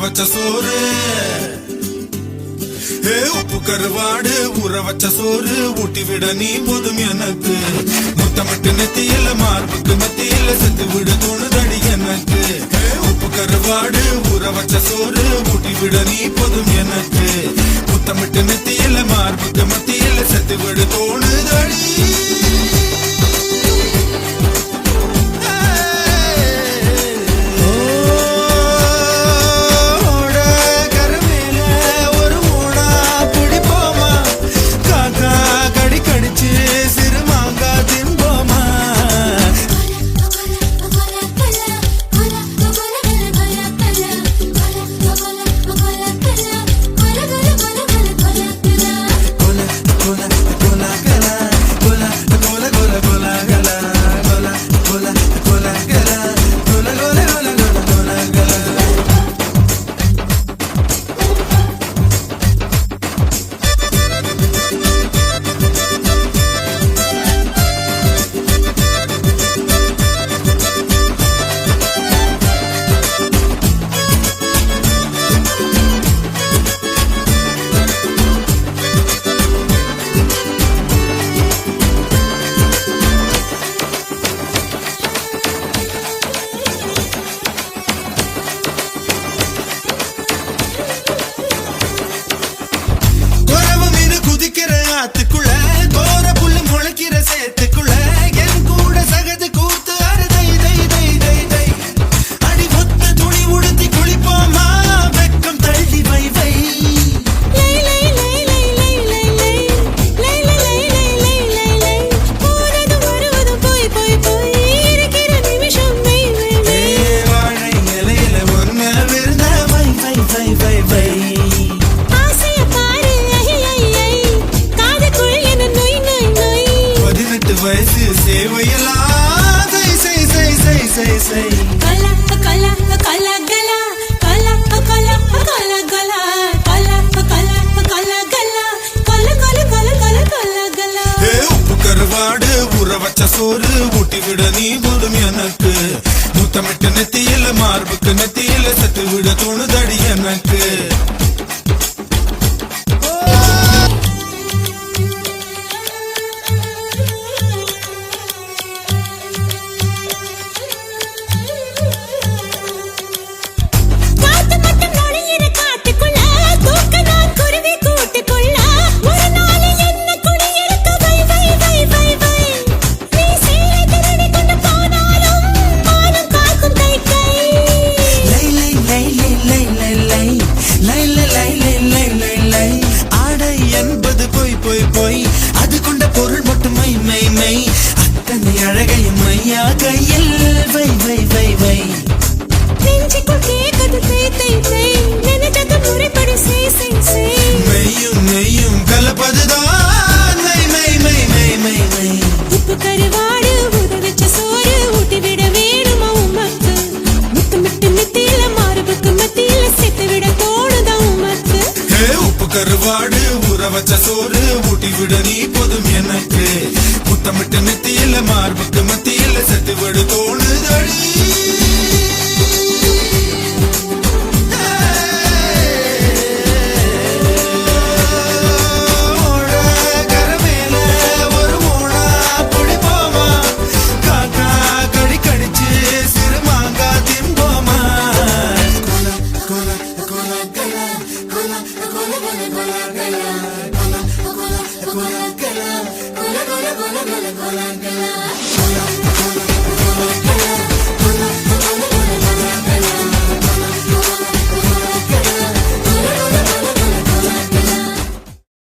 வச்ச சோறு உப்பு கருவாடு ஊற வச்ச சோறு ஊட்டி விட நீ போதும் எனக்கு முத்தமிட்டு நெத்தியில மார்புக்கு மத்தியில செத்து விட தோணுதடி எனக்கு உப்பு கருவாடு ஊற வச்ச சோறு ஊட்டி விட நீ போதும் எனக்கு முத்தமிட்டு நெத்தியில மார்புக்கு மத்தியில செத்து விட தோணுதடி ஆத்துக்குள்ள கோர புல்லு முளைக்கிற சேத்துக்குள்ள என் கூட சகது கூத்து அறுதை தை தை தை தை அடி மொத்த துணி உடுத்தி குளிப்போமா வெக்கம் தள்ளி வை வை வாழை இலையில ஒன்ன விருந்த வை வை வை வை வை வயசு சேவையெல்லாம் செய் செய் செய் செய் செய் கலா கலா கலா கலா கலா கலா கலா கலா கலா கலா கலா கலா கலா கலா கலா கலா கலா கலா உப்பு கருவாடு ஊற வச்ச சோறு ஊட்டி விட நீ போதும் எனக்கு முத்தமிட்டு நெத்தியில மார்புக்கு நெத்தியில செத்து விட தோணுதடி எனக்கு அது கொண்ட பொருள் மட்டும் மை மை மை அத்தனை அழகையும் மையா கையில் வை வை வை வை நெஞ்சுக்குள் கேட்குது தை தை தை நினைச்சது முறைப்படி செய் செய் செய் மெய்யும் நெய்யும் கலப்பதுதான் மை மை மை மை மை மை உப்பு கருவாடு ஊற வச்ச சோறு ஊட்டி விட வேணுமா உமக்கு முத்தமிட்டு நெத்தியில மார்புக்கு மத்தியில சேர்த்து விட தோணுதா உமக்கு உப்பு கருவாடு ஊற வச்ச சோறு ஊட்டி விட நீ போதும் எனக்கு முத்தமிட்டு நெத்தியில மார்புக்கு மத்தியில செத்து விட தோணுதடி Cola, cola, cola, cola, cola, cola, cola, cola, cola.